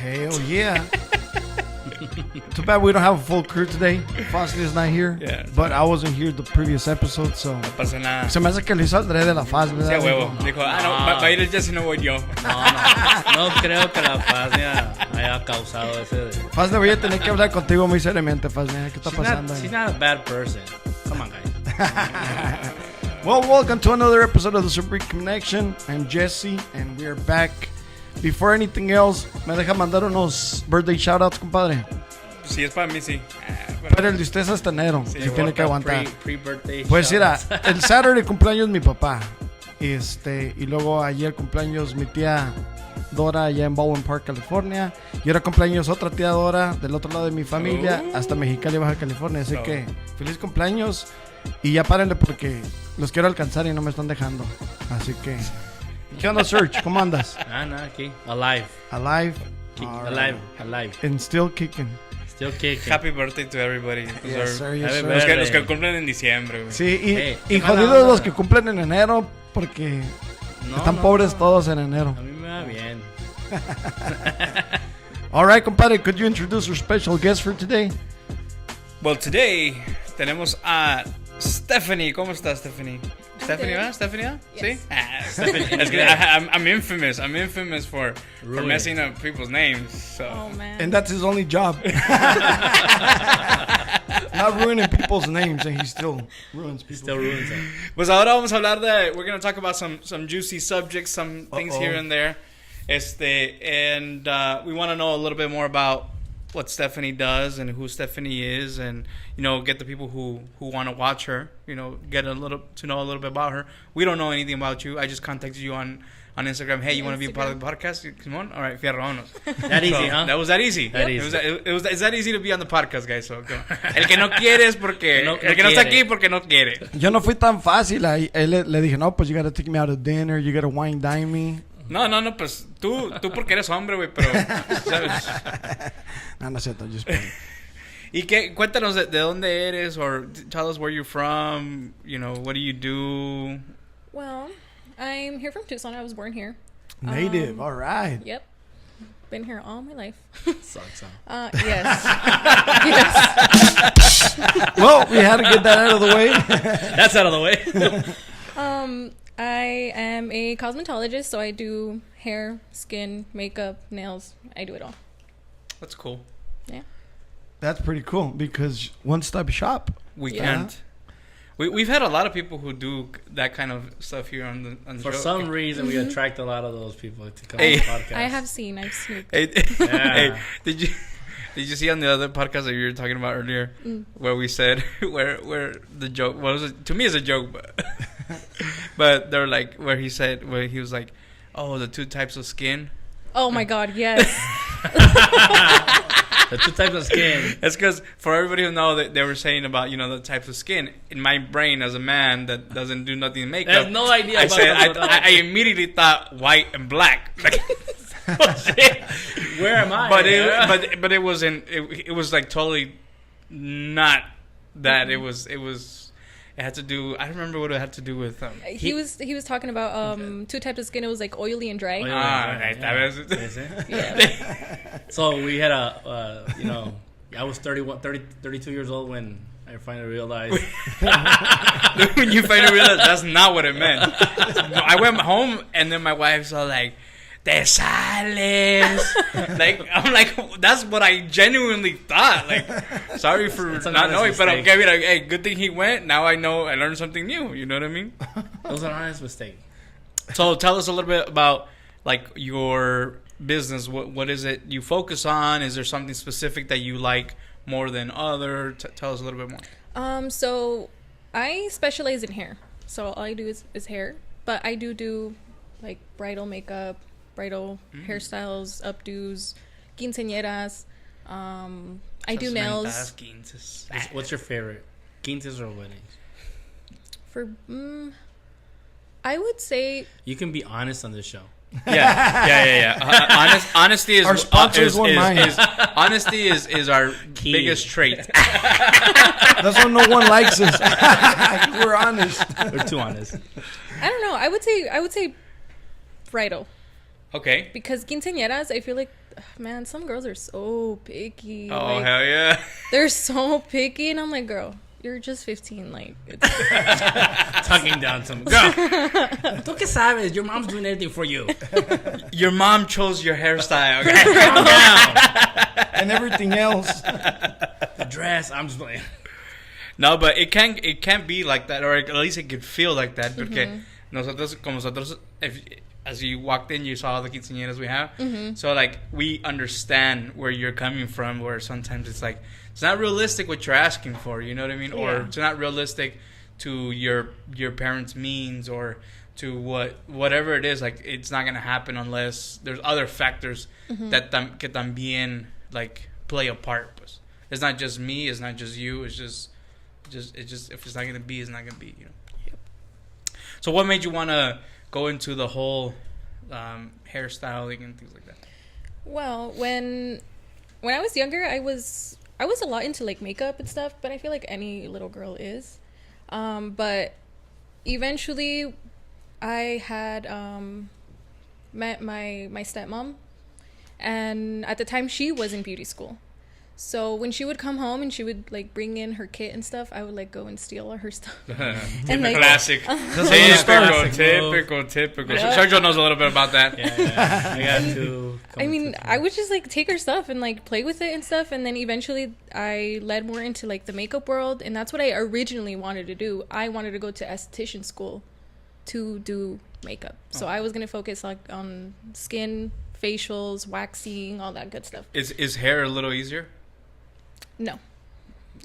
Hell yeah. Too bad we don't have a full crew today. Fosli is not here. Yeah. But I wasn't here the previous episode, so. No pasa nada. Se me hace que lo hizo André de la Faz, Sí, ¿verdad? a huevo. Dijo, no, va a ir el Jesse, no voy yo. No creo que la paz haya causado ese. Faz, voy a tener que hablar contigo muy seriamente, Faz. ¿Qué está pasando? She's not a bad person. Come on, guys. Well, welcome to another episode of the Supreme Connection. I'm Jesse, and we are back. Before anything else, me deja mandar unos birthday shoutouts, compadre. Si es para mí, sí. Pero el de usted es hasta enero, Sí, si tiene que aguantar. Pre-birthday. Pues mira, el Saturday cumpleaños mi papá. Y luego ayer cumpleaños mi tía Dora allá en Bowen Park, California. Y ahora cumpleaños otra tía Dora del otro lado de mi familia, hasta Mexicali, Baja California. Así que feliz cumpleaños. Y ya párenle porque los quiero alcanzar y no me están dejando. Así que, ¿qué onda, Serge? ¿Cómo andas? No, aquí. Alive. Alive. Alive. And still kicking. Still kicking. Happy birthday to everybody. Yes, sir, yes, sir. Los que cumplen en diciembre, güey. Sí, y jodidos los que cumplen en enero porque están pobres todos en enero. A mí me va bien. All right, compadre, could you introduce our special guest for today? Well, today tenemos a Stephany. ¿Cómo estás, Stephany? Stephany, ¿verdad? Stephany, ¿verdad? Yes. Sí. Stephany. Es que I'm infamous. I'm infamous for messing up people's names. So. Oh, man. And that's his only job. Not ruining people's names, and he still ruins people. Still ruins it. Pues ahora vamos a hablar de. We're going to talk about some juicy subjects, some things here and there. And we want to know a little bit more about what Stephany does and who Stephany is, and get the people who want to watch her, get to know a little bit about her. We don't know anything about you. I just contacted you on Instagram. Hey, you want to be a part of the podcast? Come on. All right, fierro, vámonos. That easy, huh? That was that easy. That easy. It's that easy to be on the podcast, guys. So, el que no quiere es porque el que no está aquí porque no quiere. Yo no fui tan fácil. Él le dije, no, pues you gotta take me out to dinner, you gotta wine dine me. No, pues tú porque eres hombre, güey, pero ¿sabes? No es cierto, just Y cuéntanos de dónde eres, or tell us where you're from, what do you do? Well, I'm here from Tucson. I was born here. Native, all right. Yep. Been here all my life. Sucks, huh? Yes. Yes. Well, we had to get that out of the way. That's out of the way. I am a cosmetologist, so I do hair, skin, makeup, nails. I do it all. That's cool. Yeah. That's pretty cool because one-stop shop. We Yeah. can't. We've had a lot of people who do that kind of stuff here on the For show. some reason, we attract a lot of those people to come Hey. on the podcast. I've seen. Hey, Yeah. hey, did you see on the other podcast that you were talking about earlier, where we said where the joke to me it's a joke, but they're like where he was like, oh, the two types of skin. Oh my God, yes. The two types of skin. It's because for everybody who know that they were saying about the types of skin. In my brain, as a man that doesn't do nothing in makeup, I have no idea. I about said that. I immediately thought white and black. Oh, shit. Where am I? But it was like totally not that. It had to do. I don't remember what it had to do with. He was talking about two types of skin. It was like oily and dry. Yeah. So we had I was 32 years old when I finally realized. When you finally realized that's not what it meant. I went home and then my wife's all like, "Te sales." I'm like, that's what I genuinely thought. Like, sorry for not knowing, but okay, hey, good thing he went. Now I know. I learned something new. You know what I mean? It was an honest mistake. So tell us a little bit about like your business. What is it you focus on? Is there something specific that you like more than other? Tell us a little bit more. So I specialize in hair. So all I do is hair, but I do like bridal makeup, bridal hairstyles, updos, quinceañeras. I do nails. What's your favorite? Quinces or weddings? For I would say you can be honest on this show. Yeah. Honesty is our sponsors won't mind. Honesty is our biggest trait. That's why no one likes us. We're honest. We're too honest. I don't know. I would say bridal. Okay. Because quinceañeras, I feel like man, some girls are so picky. Oh, like, hell yeah. they're so picky, and I'm like, girl, you're just 15. Like, it's Tucking down some. Girl, tú qué sabes? Your mom's doing everything for you. Your mom chose your hairstyle. Okay? Calm down. And everything else. The dress, I'm just playing. No, but it can't be like that, or at least it could feel like that. Porque nosotros, as you walked in, you saw all the quinceañeras we have. So like we understand where you're coming from. Where sometimes it's like it's not realistic what you're asking for. You know what I mean? Or it's not realistic to your parents' means or to whatever it is. Like it's not gonna happen unless there's other factors that que también like play a part. Pues. It's not just me. It's not just you. It's just if it's not gonna be, it's not gonna be. You know. Yep. So what made you want to go into the whole hairstyling and things like that? Well, when I was younger, I was a lot into like makeup and stuff, but I feel like any little girl is. But eventually, I had met my stepmom, and at the time she was in beauty school. So when she would come home and she would like bring in her kit and stuff, I would like go and steal all her stuff. And like, classic. Typical. Yeah. Sergio knows a little bit about that. Yeah. I got to. I mean, I would just like take her stuff and like play with it and stuff, and then eventually I led more into like the makeup world, and that's what I originally wanted to do. I wanted to go to esthetician school to do makeup, so I was gonna focus like on skin, facials, waxing, all that good stuff. Is hair a little easier? No.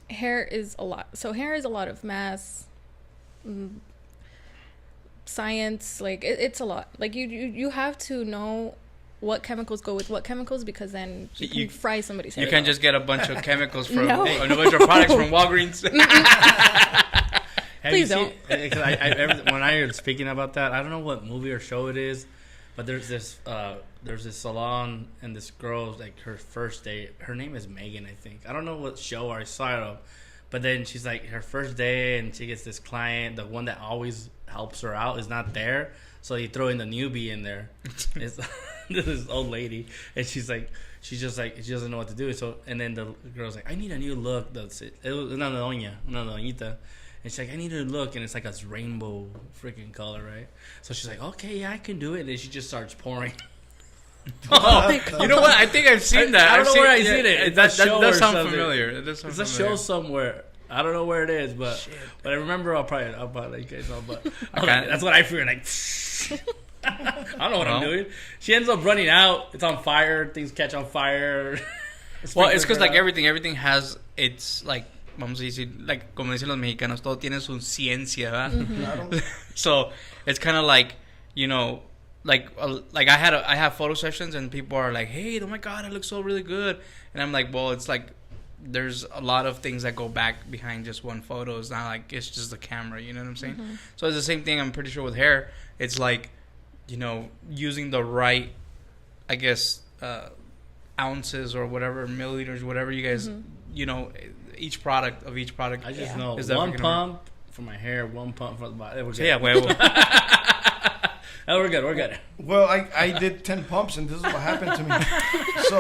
Hair is a lot. So hair is a lot of math, science. Like it's a lot. Like you have to know what chemicals go with what chemicals, because then you can fry somebody's hair. You can't just get a bunch of chemicals from No. a bunch of products from Walgreens. Please don't. When I heard speaking about that, I don't know what movie or show it is, but there's this salon, and this girl's like her first day. Her name is Megan, I think. I don't know what show I saw it of, but then she's like her first day, and she gets this client. The one that always helps her out is not there, so you throw in the newbie in there. It's this old lady, and she doesn't know what to do. So and then the girl's like, I need a new look. It was una doñita. And she's like, I need a look, and it's like a rainbow freaking color, right? So she's like, okay, yeah, I can do it. And then she just starts pouring. Oh, you know what? I think I've seen that. I don't know where I've seen it. That show does or sound something. familiar. It's a show somewhere. I don't know where it is, but I remember I'll probably let you guys know. But that's what I feel like. I don't know what I'm doing. She ends up running out. It's on fire. Things catch on fire. Well, it's because like everything has its like. Vamos a decir, like, como dicen los mexicanos, todo tiene su ciencia, ¿verdad? So it's kind of like, you know, like I have photo sessions and people are like, hey, oh my god, it looks so really good, and I'm like, well, it's like there's a lot of things that go back behind just one photo. It's not like it's just the camera, you know what I'm saying? So it's the same thing, I'm pretty sure, with hair. It's like, you know, using the right, I guess, ounces or whatever, milliliters, whatever you guys, you know, each product. I just know is one pump for my hair, one pump for the body. We're good. Yeah, huevo. Oh, we're good. Well, I did 10 pumps, and this is what happened to me. So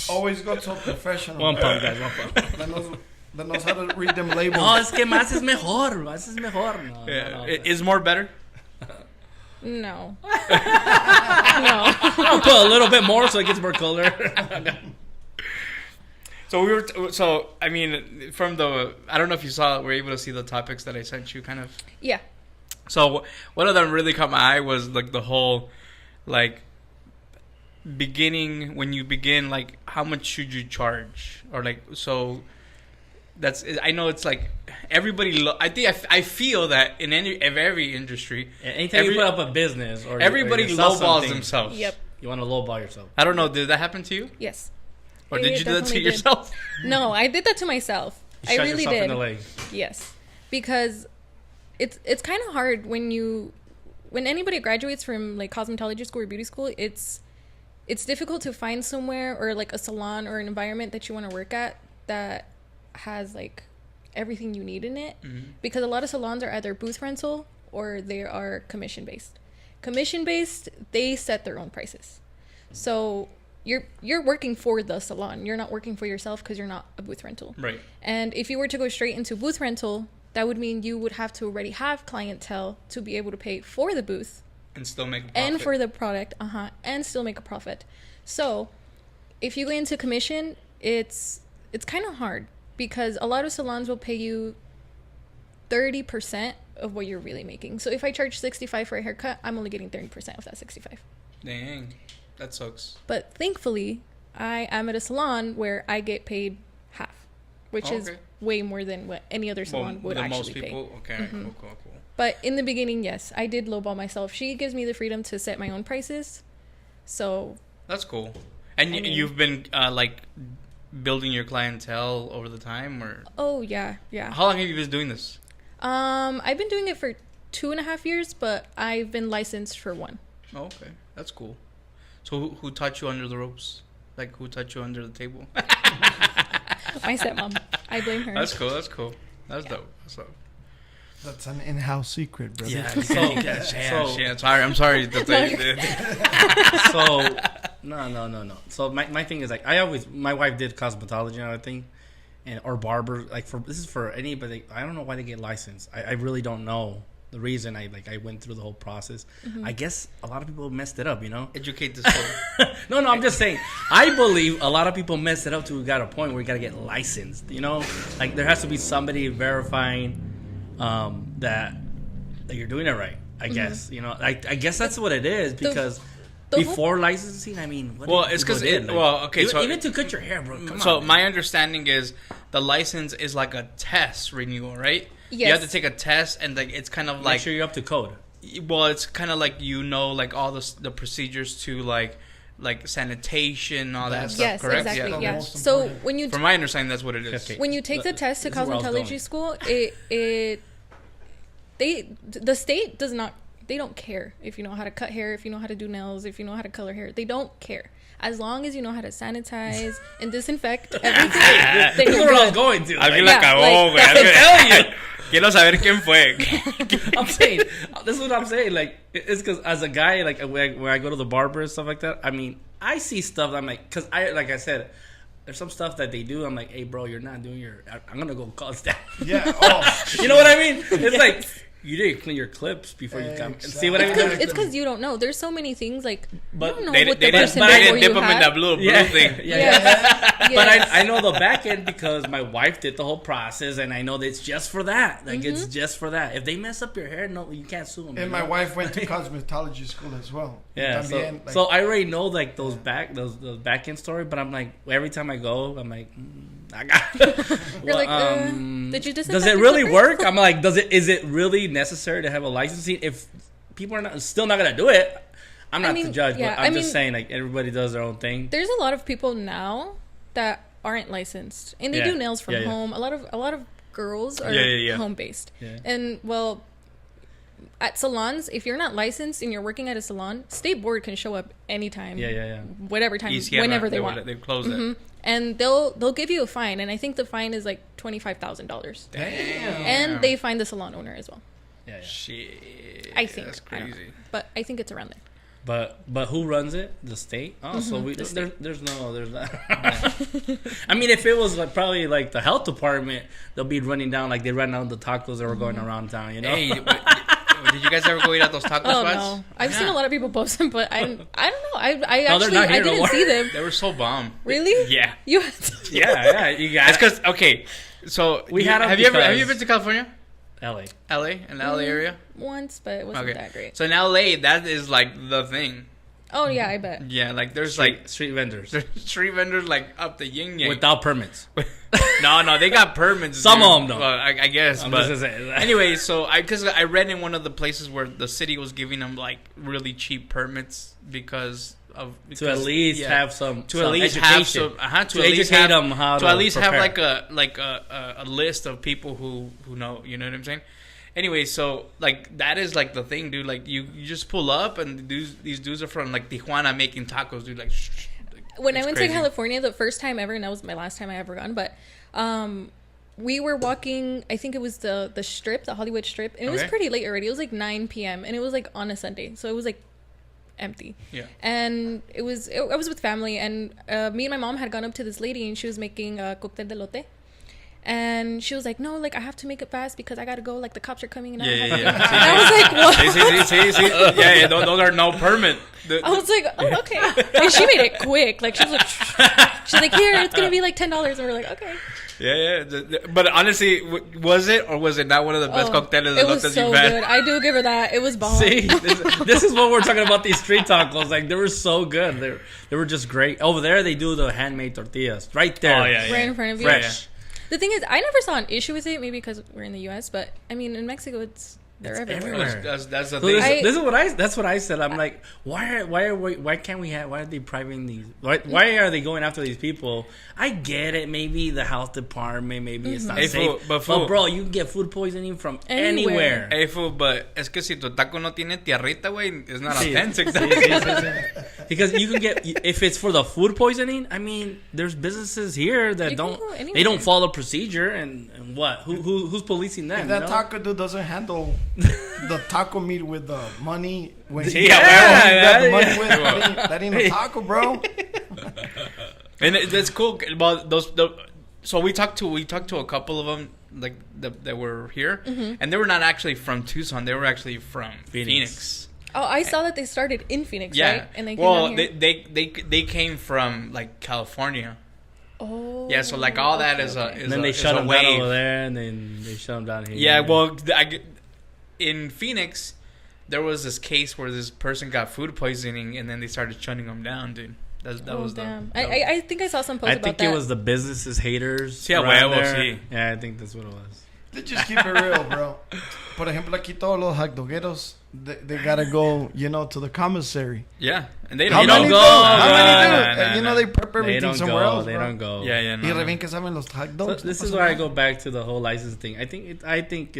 always go to a professional. One pump, guys. One pump. That knows how to read them labels. No, es que más es mejor. Más es mejor. No, Yeah. no. Is more better? No. No. I'll put a little bit more so it gets more color. So I mean, from the, I don't know if you were able to see the topics that I sent you, kind of. Yeah. So one of them really caught my eye was like the whole, like, beginning, when you begin, like, how much should you charge, or like, so that's, I know it's like everybody. I feel that in every industry, anytime you put up a business or everybody you sell lowballs something, themselves. Yep. You want to lowball yourself. I don't know. Did that happen to you? Yes. Or did you do that to definitely did. yourself? No, I did that to myself. You I shot really yourself did. in the leg. Yes, because it's kind of hard when anybody graduates from like cosmetology school or beauty school. It's difficult to find somewhere or like a salon or an environment that you want to work at that has like everything you need in it. Because a lot of salons are either booth rental or they are commission based. Commission based, they set their own prices. So you're working for the salon. You're not working for yourself because you're not a booth rental. Right. And if you were to go straight into booth rental, that would mean you would have to already have clientele to be able to pay for the booth And still make a profit. and for the product, and still make a profit. So if you go into commission, it's kind of hard because a lot of salons will pay you 30% of what you're really making. So if I charge $65 for a haircut, I'm only getting 30% of that $65. Dang, that sucks. But thankfully, I am at a salon where I get paid half, which is way more than what any other salon would actually most people, pay. Okay, cool. But in the beginning, yes, I did lowball myself. She gives me the freedom to set my own prices. So that's cool. And you've been like building your clientele over the time, or? Oh yeah. How long have you been doing this? I've been doing it for 2.5 years, but I've been licensed for 1. Oh, okay, that's cool. So who taught you under the ropes? Like who taught you under the table? My stepmom. I blame her. That's cool. That's dope. That's dope. That's an in-house secret, brother. Yeah. I'm sorry. So no. So my thing is like my wife did cosmetology and everything, or barber. Like this is for anybody. I don't know why they get licensed. I really don't know the reason. I went through the whole process. I guess a lot of people messed it up. Educate this whole. No, I'm just saying. I believe a lot of people messed it up to got a point where you got to get licensed. Like there has to be somebody verifying that you're doing it right. I guess I guess that's what it is because. Before licensing, I mean, it's because even to cut your hair, bro. Come on. So my understanding is the license is like a test renewal, right? Yes. You have to take a test, and like it's kind of like make sure you're up to code. Well, it's kind of like like all the procedures to like sanitation, all that stuff. Yes, correct? exactly. Yeah. Yeah. So when you from my understanding, that's what it is. Okay. when you take the test to cosmetology school, the state does not. They don't care if you know how to cut hair, if you know how to do nails, if you know how to color hair. They don't care. As long as you know how to sanitize and disinfect everything. This is where I was going to. Alguien la cagó, güey. I'm telling you. Quiero saber quién fue. I'm saying, this is what I'm saying. Like, it's because as a guy, like, when I go to the barber and stuff like that, I mean, I see stuff that I'm like, because like I said, there's some stuff that they do. I'm like, hey, bro, you're not doing I'm going to go call staff. Yeah. Oh, you know what I mean? It's like, you didn't clean your clips before you come. Exactly. See what I mean? It's because you don't know. There's so many things like But you don't know They what the didn't person before dip you them in had. that blue thing. Yes. But I know the back end because my wife did the whole process, and I know that it's just for that. Like it's just for that. If they mess up your hair, no, you can't sue them. and my wife went to cosmetology school as well. Yeah, También, so I already know like those back end story, but I'm like every time I go, I'm like, I got. You're like, did you does disinfect it your really clippers? work? I'm like, is it really necessary to have a licensing if people are still not gonna do it? I'm not the judge, but I'm just saying like everybody does their own thing. There's a lot of people now that aren't licensed and they do nails from home. A lot of girls are home based. Yeah. And well, at salons, if you're not licensed and you're working at a salon, state board can show up anytime. Whatever time, whenever they want. They close it. And they'll give you a fine, and I think the fine is like $25,000. Damn. And they fine the salon owner as well. Yeah. Shit. I think that's I don't crazy. know. But I think it's around there. But who runs it? The state. Oh, so there's not. I mean, if it was like probably like the health department, they'll be running down like they ran down the tacos that were going around town. You know. Hey, did you guys ever go eat at those taco spots? No, I've seen a lot of people post them, but I don't know. I they're not here no didn't more. see them. They were so bomb. Really? Yeah. You had to. Yeah. You got. It's because so we had. Have you been to California? LA in the LA area? Once, but it wasn't that great. So in LA, that is like the thing. Oh yeah, I bet. Yeah, like there's street vendors. There's street vendors like up the yin yang without permits. No, they got permits. Some of them don't. Well, I guess. I'm but just saying. Anyway, so because I read in one of the places where the city was giving them like really cheap permits because to at least have some to at least education. have to educate them how to at least prepare. have like a list of people who know, you know what I'm saying. Anyway, so like that is like the thing, dude. Like you just pull up and these dudes are from like Tijuana making tacos, dude. Like when I went to California the first time ever, and that was my last time I ever gone, but we were walking, I think it was the strip, the Hollywood strip, and it was pretty late already. It was like 9 p.m. and it was like on a Sunday, so it was like empty. Yeah. And I was with family, and me and my mom had gone up to this lady, and she was making a cóctel de lote. And she was like, no, like, I have to make it fast because I gotta go, like, the cops are coming. And Yeah. I was like, what? See. Yeah, those are no permit. I was like, oh, okay. And she made it quick. Like, she was like, she's like, here, it's gonna be like $10. And we're like, okay. Yeah. But honestly, was it or was it not one of the best cócteles de lotes so you've had? good. I do give her that. It was bomb. See, this is what we're talking about. These street tacos, like they were so good. They were just great. Over there, they do the handmade tortillas right there. Oh yeah. Right in front of you. Fresh. The thing is, I never saw an issue with it. Maybe because we're in the U.S., but I mean, in Mexico, they're everywhere. That's the So thing. that's what I said. I'm like, why can't we have? Why are they depriving these? Why are they going after these people? I get it. Maybe the health department. Maybe it's not safe. But bro, you can get food poisoning from anywhere. Hey, fool, but es que si tu taco no tiene tierrita, güey, it's not Sí. authentic. Sí. Because you can get, if it's for the food poisoning, I mean, there's businesses here that they don't follow procedure, and what? Who's policing them? If that taco dude doesn't handle the taco meat with the money, when Sí, he got the money with, that ain't a taco, bro. And that's cool about those. So we talked to a couple of them like that were here, and they were not actually from Tucson. They were actually from Phoenix. Oh, I saw that they started in Phoenix, right? And they came down here. they came from like California. Oh. Yeah, so like all that is And then they shut them down over there, and then they shut them down here. Yeah, well, in Phoenix, there was this case where this person got food poisoning, and then they started shutting them down, dude. That was damn. I think I saw some post about that. I think it was the businesses haters. Sí, sí. Yeah, I think that's what it was. They just keep it real, bro. Por ejemplo, aquí todos los hot dogueros, they gotta go, to the commissary. Yeah, and they How don't many go. How many do? They prep everything somewhere else, They bro. don't go. Yeah. Y re bien que saben los hot dogs. So this is where I go back to the whole license thing. I think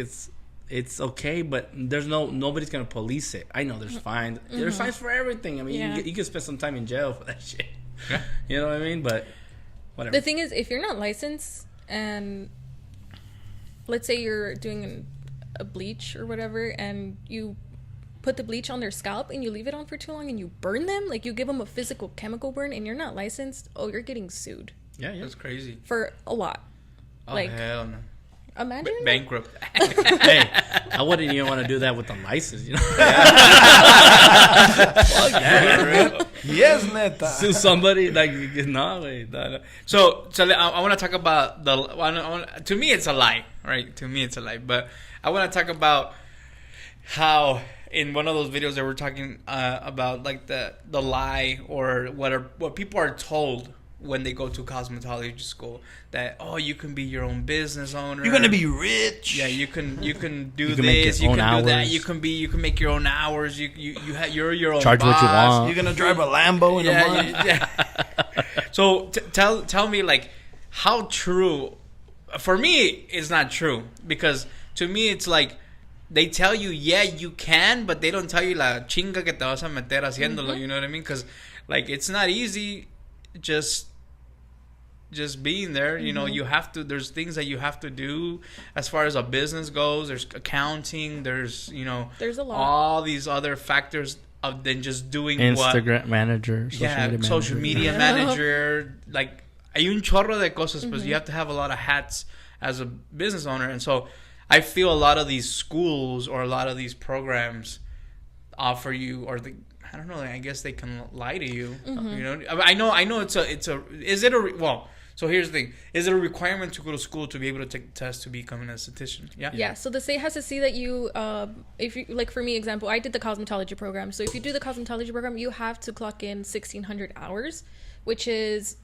it's okay, but there's nobody's gonna police it. I know there's fines. There's fines for everything. I mean, you can spend some time in jail for that shit. Yeah. You know what I mean? But whatever. The thing is, if you're not licensed, and let's say you're doing a bleach or whatever, and you put the bleach on their scalp and you leave it on for too long and you burn them, like you give them a physical chemical burn, and you're not licensed, you're getting sued. Yeah. That's crazy. For a lot. Oh, hell no. Imagine bankrupt. Hey, I wouldn't even want to do that with the license, Fuck yeah. Yes, neta. Sue somebody like no. So I want to talk about to me it's a lie, right? To me it's a lie, but I want to talk about how in one of those videos they were talking about like the lie or what people are told when they go to cosmetology school, that you can be your own business owner. You're gonna be rich. Yeah, you can do You can this. make your You own can do that. hours. You can make your own hours. You're your own Charge boss. what you want. You're gonna drive a Lambo in a month. Yeah. So tell me, like, how true. For me, it's not true, because to me it's like they tell you you can, but they don't tell you la chinga que te vas a meter haciéndolo. You know what I mean? Because like it's not easy. Just being there, you have to. There's things that you have to do as far as a business goes. There's accounting. There's there's a lot. all these other factors of than just doing Instagram manager, social media manager. Like hay un chorro de cosas, but you have to have a lot of hats as a business owner, and so I feel a lot of these schools or a lot of these programs offer you, or I don't know. I guess they can lie to you. I know. So here's the thing: is it a requirement to go to school to be able to take the test to become an esthetician? Yeah. Yeah. So the state has to see that you, if you, like for me, example, I did the cosmetology program. So if you do the cosmetology program, you have to clock in 1,600 hours, which is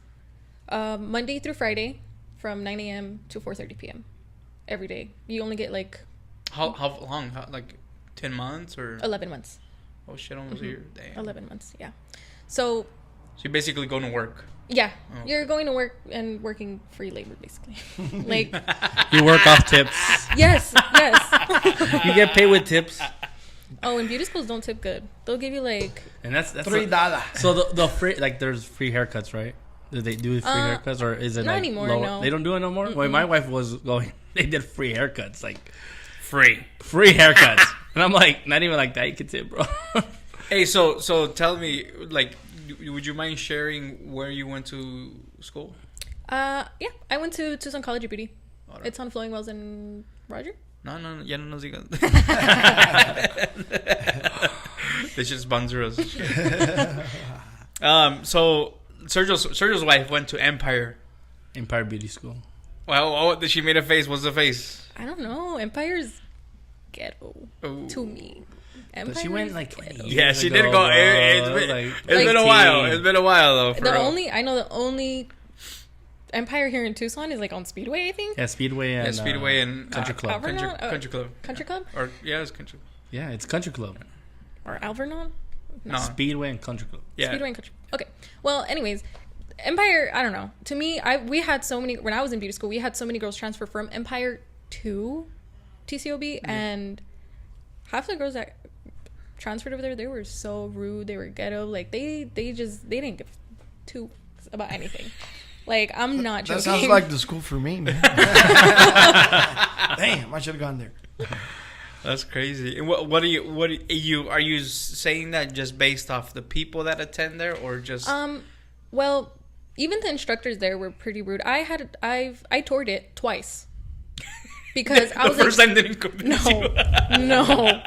Monday through Friday from 9 a.m. to 4:30 p.m. every day. You only get like how long? Like 10 months or 11 months. Oh shit! Almost a year. Damn. 11 months. Yeah. So you're basically going to work. Yeah, Oh. You're going to work and working free labor, basically. Like you work off tips. Yes. You get paid with tips. Oh, and beauty schools don't tip good. They'll give you like, and that's $3. So the free, like there's free haircuts, right? Do they do free haircuts, or is it not like anymore, lower? no. They don't do it no more. Mm-mm. Well, my wife was going. They did free haircuts, like Free. haircuts, and I'm like, not even like that. You could tip, bro. Hey, so tell me, like, would you mind sharing where you went to school? Yeah, I went to Tucson College of Beauty. Alright. It's on Flowing Wells and Roger. No, ya no nos digas. They should sponsor us. So Sergio's wife went to Empire. Empire Beauty School. Well, she made a face. What's the face? I don't know. Empire's ghetto Ooh. to me. But she went like 20 years Yeah, she ago, did go. bro. It's been a while. It's been a while though. For The real. only Empire here in Tucson is like on Speedway, I think. Yeah, Speedway and Speedway and Country Club. Alvernon? Country Club. Country Club Or it's Country. Yeah, it's Country Club. or Alvernon? No. Speedway and Country Club. Yeah. Speedway and Country. Okay. Well, anyways, Empire. I don't know. To me, we had so many when I was in beauty school. We had so many girls transfer from Empire to TCOB, and half the girls that transferred over there, they were so rude. They were ghetto. Like they didn't give two about anything. Like I'm not joking. That sounds like the school for me, man. Damn, I should have gone there. That's crazy. And what are you saying that just based off the people that attend there, or just Well, even the instructors there were pretty rude. I toured it twice because I was the first like, time didn't convince you? no.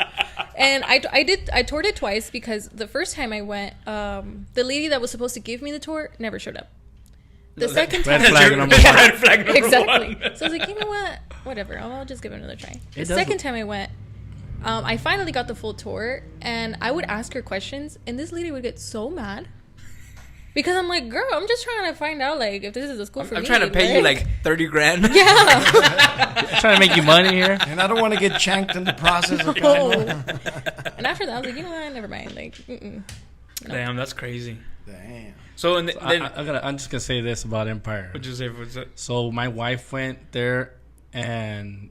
And I toured it twice because the first time I went, the lady that was supposed to give me the tour never showed up. The second time, Red flag number Yeah, Red flag number exactly. one. So I was like, you know what? Whatever. I'll just give it another try. The It second doesn't- time I went, I finally got the full tour, and I would ask her questions, and this lady would get so mad. Because I'm like, girl, I'm just trying to find out, like, if this is a school for me. I'm trying to pay you like 30 grand. Yeah. Trying to make you money here. And I don't want to get chanked in the process. Of No. And after that, I was like, you know what? Never mind. Like, No. Damn, that's crazy. Damn. So then, I'm just gonna say this about Empire. what'd you say? What's it? So my wife went there, and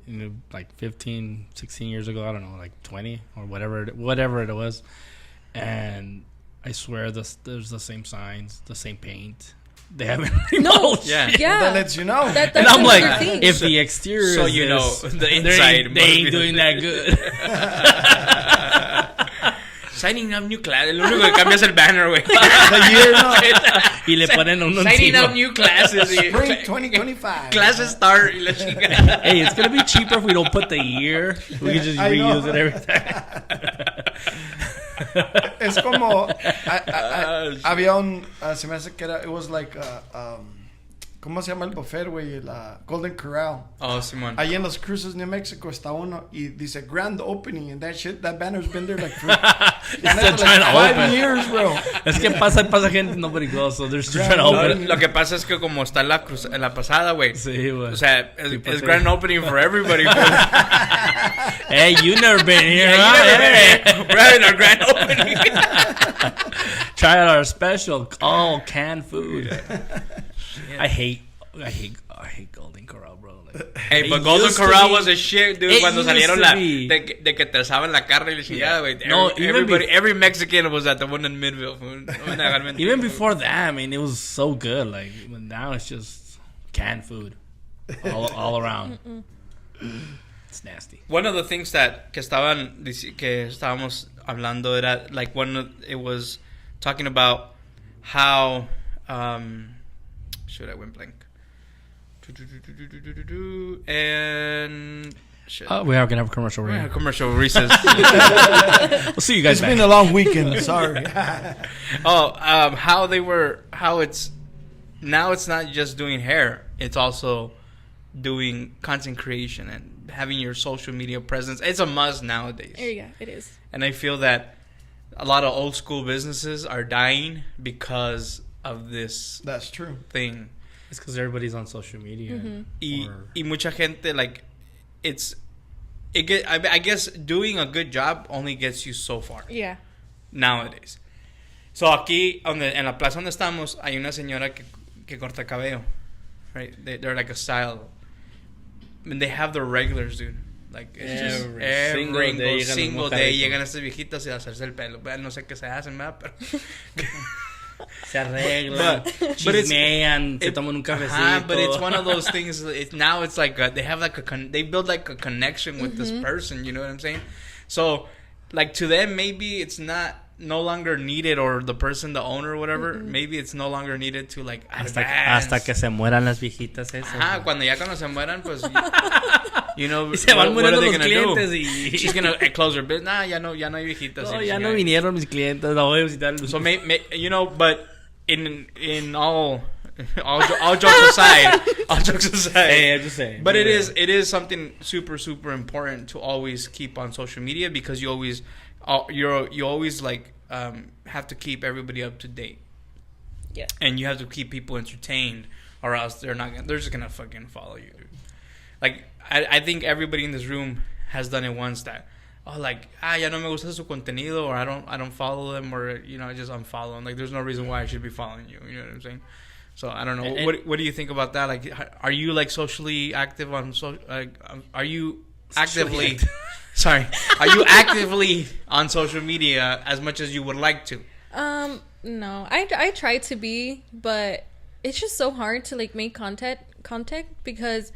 like 15, 16 years ago, I don't know, like 20 or whatever it was, and I swear there's the same signs, the same paint. They haven't remodeled. Yeah. shit. Yeah. That lets you know. That's And I'm the like, weird thing. if the exterior So is you know this, the they inside ain't must be doing the- that good. Signing up new classes. Lo único que cambia es el banner, güey. The year, no. Y le ponen un Signing encima. up new classes. y- Spring 2025. Classes start. Y la chingada. Hey, it's gonna be cheaper if we don't put the year. We can just I know. reuse it every time. Es como había un se me hace que era it was like ¿cómo se llama el buffet, güey? La Golden Corral. Oh, Simón. Allí en Los Cruces, New Mexico está uno y dice grand opening and that banner's been there like for Still trying to 5 open. years, bro. Es que pasa gente, nobody goes, so they're still trying to No, open it. lo que pasa es que como está en la pasada, güey. Sí, güey. O sea, es pues, sí. grand opening for everybody. Hey, you never been here, Yeah, huh? you never Hey. been. We're having our grand opening. Try out our special, all canned food. I hate Golden Corral, bro. Like, Hey, but it Golden used to Corral be- was a shit, dude. it Cuando used salieron to be. de que te asaban la carne y la chingada, güey. No, even Every Mexican was at the one in Midville. Food. No me hagan mentir. Even before that, I mean, it was so good. Like, but now it's just canned food all around. It's nasty. One of the things que estábamos hablando era like it was talking about how shoot, I went blank. And shit. We are gonna have a commercial right Yeah, here. commercial recess. We'll see you guys It's back. been a long weekend. Sorry. how it's now it's not just doing hair, it's also doing content creation and having your social media presence. It's a must nowadays. There you go. It is. And I feel that a lot of old school businesses are dying because of this That's true. thing. It's because everybody's on social media. Y mucha gente, like, I guess doing a good job only gets you so far Yeah. nowadays. So aquí, en la plaza donde estamos, hay una señora que corta cabello. Right? They're like a style. And they have their regulars, dude. Like, it's just every single day llegan estas viejitas y a hacerse el pelo. No sé qué se hacen, ¿verdad? Pero Se arreglan, chismean, se toman un cafecito. But it's one of those things. Now it's like they have like they build like a connection with this person. You know what I'm saying? So, like to them, maybe it's no longer needed, or the person, the owner, or whatever. Maybe it's no longer needed to like advance. Hasta que se mueran las viejitas esas. Cuando se mueran, pues you know, y se van what are muriendo they los gonna clientes do? y She's gonna close her business. Ya no hay viejitas. No, ya no vinieron mis clientes. La voy a visitar. So you know, but in all jokes aside, hey, I'm just saying. But it is something super super important to always keep on social media, because you always like have to keep everybody up to date. Yeah. And you have to keep people entertained, or else they're just gonna fucking follow you, dude. Like I think everybody in this room has done it once, that ya no me gusta su contenido, or I don't follow them, or you know, I just unfollow them. Like there's no reason why I should be following you. You know what I'm saying? So I don't know. What do you think about that? Like, are you like socially active on are you actively sorry, are you actively on social media as much as you would like to? No, I try to be, but it's just so hard to like make content because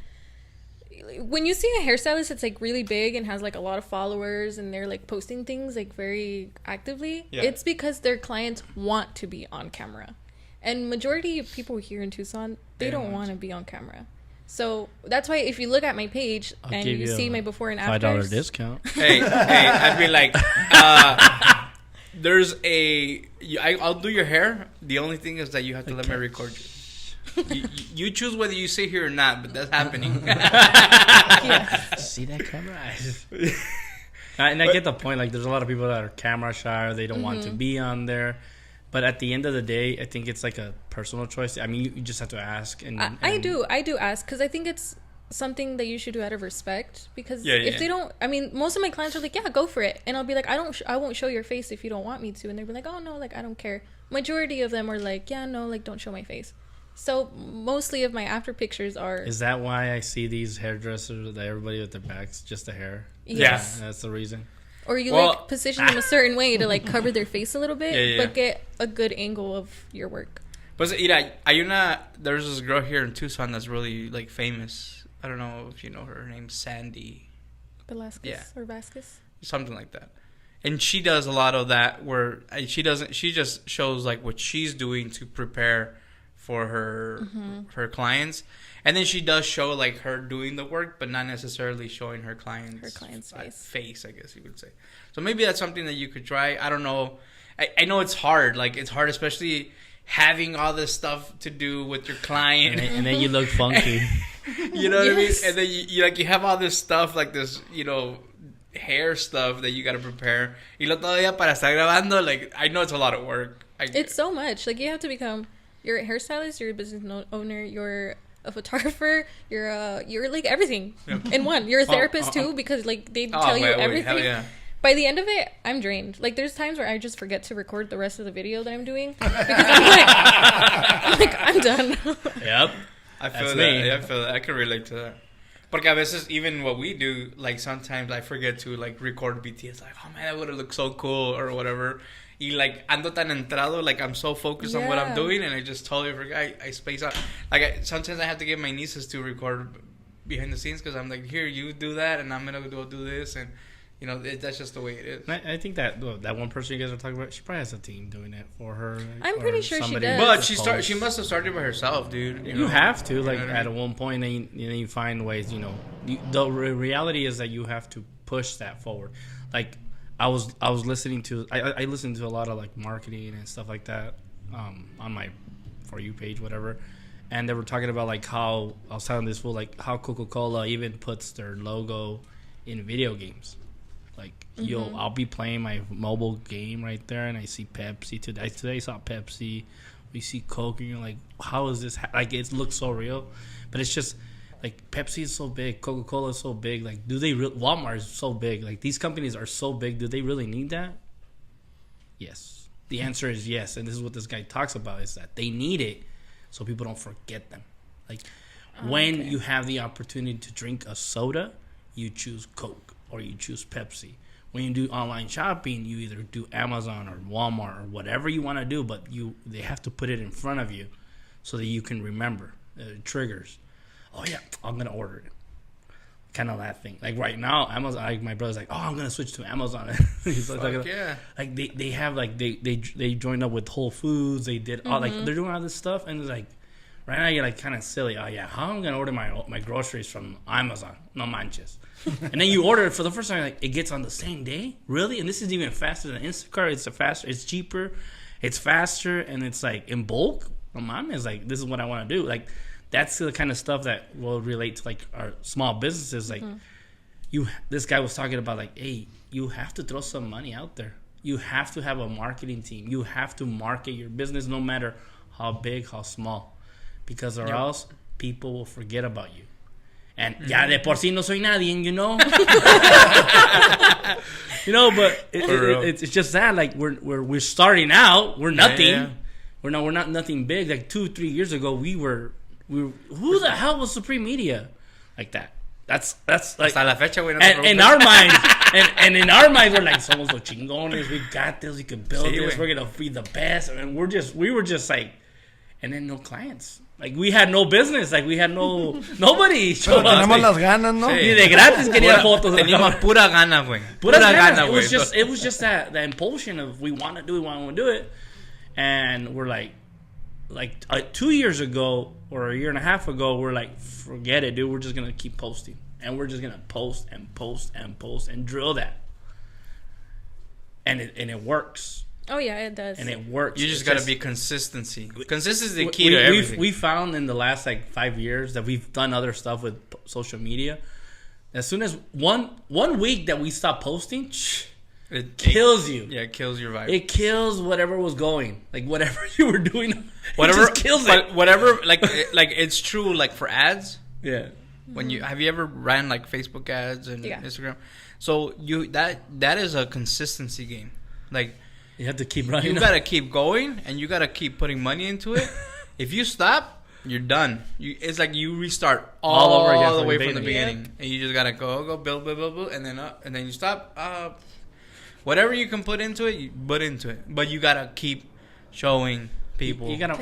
when you see a hairstylist that's like really big and has like a lot of followers and they're like posting things like very actively, it's because their clients want to be on camera. And majority of people here in Tucson, they don't want to be on camera. So that's why if you look at my page and you see my before and after, $5 discount. Hey, I'd be like, I'll do your hair. The only thing is that you have to let me record you. You choose whether you sit here or not, but that's happening. See that camera? And I get the point. Like, there's a lot of people that are camera shy, or they don't want to be on there. But at the end of the day, I think it's like a personal choice. I mean, you just have to ask. And I do ask, because I think it's something that you should do out of respect. Because if they don't, I mean, most of my clients are like, yeah, go for it. And I'll be like, I won't show your face if you don't want me to. And they'll be like, oh no, like I don't care. Majority of them are like, yeah, no, like don't show my face. So mostly of my after pictures are. Is that why I see these hairdressers that everybody with their backs, just the hair? Yes. Yeah, that's the reason. Or you like position them a certain way to like cover their face a little bit, but get a good angle of your work. But there's this girl here in Tucson that's really like famous. I don't know if you know her. Her name's Sandy Velasquez or Vasquez, something like that. And she does a lot of that where she just shows like what she's doing to prepare for her clients, and then she does show like her doing the work, but not necessarily showing her client's face, I guess you would say. So maybe that's something that you could try. I don't know. I know it's hard. Like it's hard, especially having all this stuff to do with your client, and then you look funky. You know what I mean? And then you have all this stuff, like this, you know, hair stuff that you got to prepare. Y lo todavía para estar grabando. Like I know it's a lot of work. It's so much. Like you have to become. You're a hairstylist, you're a business owner, you're a photographer, you're like everything in one. You're a therapist too, because like they tell you everything. Yeah. By the end of it, I'm drained. Like there's times where I just forget to record the rest of the video that I'm doing because I'm done. Yep. I feel that. I feel that. I can relate to that. Porque a veces even what we do, like sometimes I forget to like record BTS. Like, oh man, that would have looked so cool or whatever. Y like ando tan entrado, like I'm so focused on what I'm doing, and I just totally forgot. I space out. Like sometimes I have to get my nieces to record behind the scenes because I'm like, here, you do that, and I'm gonna go do this, and you know that's just the way it is. I think that one person you guys are talking about, she probably has a team doing it for her. I'm pretty sure she does. But she must have started by herself, dude. You have to, like, at one point, and you find ways. You know, the reality is that you have to push that forward. Like I was listening to I listened to a lot of like marketing and stuff like that on my For You page, whatever. And they were talking about like how I was telling this fool like how Coca-Cola even puts their logo in video games. Like I'll be playing my mobile game right there, and I see Pepsi today. Today I saw Pepsi. We see Coke, and you're like, how is this? Like it looks so real, but it's just like Pepsi is so big, Coca-Cola is so big. Like, do they? Walmart is so big. Like these companies are so big. Do they really need that? Yes. The answer is yes, and this is what this guy talks about: is that they need it so people don't forget them. Like when you have the opportunity to drink a soda, you choose Coke or you choose Pepsi. when you do online shopping, you either do Amazon or Walmart or whatever you want to do, but they have to put it in front of you so that you can remember. Triggers. Oh yeah, I'm gonna order it. Kind of that thing. Like right now, Amazon. My brother's like, oh, I'm gonna switch to Amazon. He's yeah. Like they have like they joined up with Whole Foods. They did all like they're doing all this stuff, and it's like right now you're like kind of silly. Oh yeah, how am I gonna order my groceries from Amazon? No manches. And then you order it for the first time, like it gets on the same day. Really? And this is even faster than Instacart. It's cheaper, it's faster, and it's like in bulk. My mom is like, this is what I want to do. Like that's the kind of stuff that will relate to like our small businesses. Like this guy was talking about like, hey, you have to throw some money out there. You have to have a marketing team. You have to market your business no matter how big, how small, because or else people will forget about you. And ya de por sí no soy nadie, you know. You know, but it's just that like we're starting out. We're nothing. Yeah. We're not nothing big. Like 2-3 years ago, we were who the hell was Supreme Media like that? That's like hasta la fecha, güey, no in our minds, and in our minds, we're like, somos los chingones. We got this. We can build this. Güey. We're gonna be the best. And we were just like, and then no clients. Like we had no business. Like we had nobody. Pero tenemos las ganas, ¿no? Y de gratis quería fotos. Teníamos pura gana, güey. Pura gana, güey. It was just that impulsion of we want to do it, and we're like 2 years ago or a year and a half ago, we're like, forget it, dude. We're just gonna keep posting, and we're just gonna post and post and post and drill that, and it works. Oh yeah, it does. And it works. You just got to be consistency. Consistency is the key to everything. We found in the last like 5 years that we've done other stuff with social media. As soon as one week that we stop posting, it kills you. Yeah, it kills your vibe. It kills whatever was going. Like whatever you were doing, whatever it just kills it. Whatever, like it's true. Like for ads. Yeah. When have you ever ran like Facebook ads and Instagram? So that is a consistency game. Like. You have to keep running. You got to keep going, and you got to keep putting money into it. If you stop, you're done. It's like you restart all over again, all the way from the beginning, and you just gotta go build, and then you stop. Whatever you can put into it, you put into it. But you gotta keep showing people. You gotta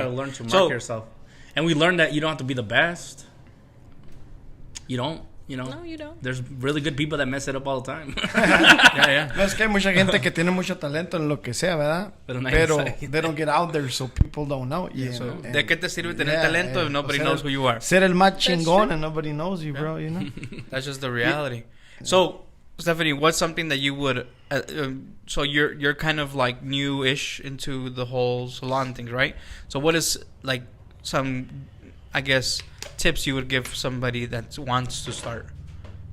learn to market yourself. And we learned that you don't have to be the best. You don't. You know, no, you don't. There's really good people that mess it up all the time. Yeah. No, es que hay mucha gente que tiene mucho talento en lo que sea, ¿verdad? Pero they don't get out there, so people don't know. Yeah, so ¿de qué te sirve tener talento if nobody knows who you are? Ser el más chingón and nobody knows you, bro. You know. That's just the reality. Yeah. So, Stephany, what's something that you would? So you're kind of like new-ish into the whole salon thing, right? So what is like some, I guess, tips you would give somebody that wants to start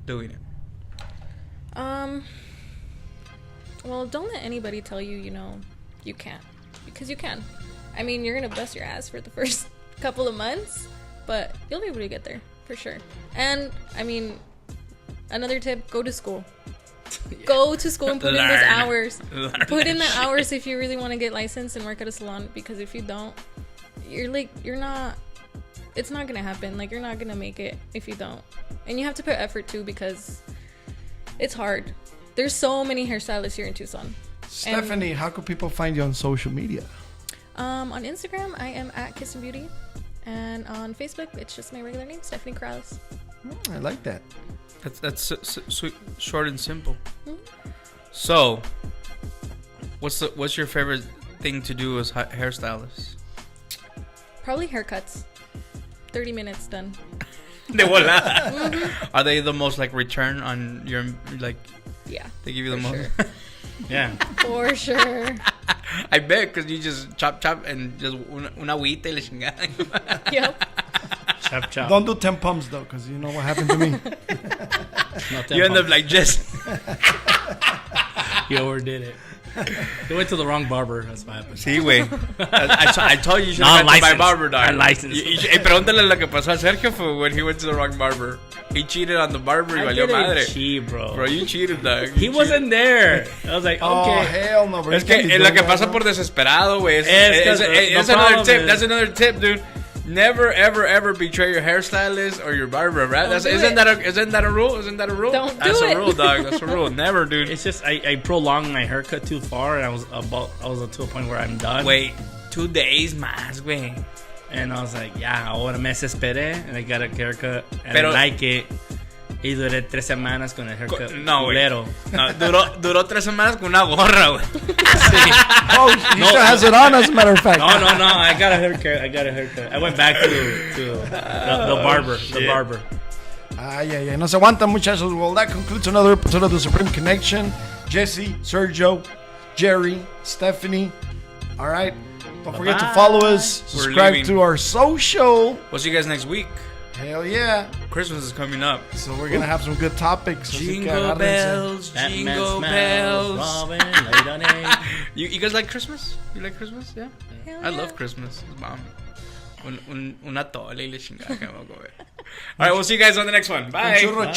doing it? Well, don't let anybody tell you, you can't. Because you can. I mean, you're going to bust your ass for the first couple of months, but you'll be able to get there, for sure. And, I mean, another tip, go to school. Go to school and put in those hours. Put in the hours if you really want to get licensed and work at a salon, because if you don't, it's not gonna happen. Like, you're not gonna make it if you don't. And you have to put effort too, because it's hard. There's so many hairstylists here in Tucson. Stephany, how can people find you on social media? On Instagram, I am at Kiss and Beauty, and on Facebook, it's just my regular name, Stephany Corrales. I like that. That's sweet, short and simple. Mm-hmm. So, what's your favorite thing to do as hairstylist? Probably haircuts. 30 minutes done. De volada. Mm-hmm. Are they the most like return on your like? Yeah. They give you the most. Sure. Yeah. For sure. I bet, because you just chop and just una agüita y la chingada. Yep. Chop. Don't do 10 pumps though, because you know what happened to me. You end up like just. You overdid it. You went to the wrong barber. That's what happened. Sí, güey. I told you should have went to my barber, dog. Unlicensed. Pregúntale lo que pasó a Sergio for when he went to the wrong barber. He cheated on the barber y valió madre. Cheat, bro. Bro, you cheated, dog. He wasn't there. I was like, okay. Oh, hell no, bro. Es que lo que pasa por desesperado, güey. It's another tip. That's another tip, dude. Never, ever, ever betray your hairstylist or your barber, right? Isn't that a rule? Isn't that a rule? Don't do That's it. a rule, dog. That's a rule. Never, dude. It's just I prolonged my haircut too far, and I was to a point where I'm done. Wait, 2 days más, güey. And I was like, yeah, ahora me desesperé, and I got a haircut, and Pero- I like it. Y duré 3 semanas con el haircut. No, güey. culero. No, duró 3 semanas con una gorra, güey. Oh, he still has it on, as a matter of fact. No, I got a haircut. I went back to the barber. The barber. Ay. No se aguantan, muchachos. Well, that concludes another episode of The Supreme Connection. Jesse, Sergio, Jerry, Stephany. All right. Don't forget to follow us. We're Subscribe leaving. to our social. We'll see you guys next week. Hell yeah. Christmas is coming up. So we're going to have some good topics. Así que Jingle agárrense. bells, Batman jingle smells, bells. Robin, laid on egg. You guys like Christmas? You like Christmas? Yeah. Hell I yeah. love Christmas. It's bomb. Una tole y la chingada que me voy a comer. All right, we'll see you guys on the next one. Bye. Un churro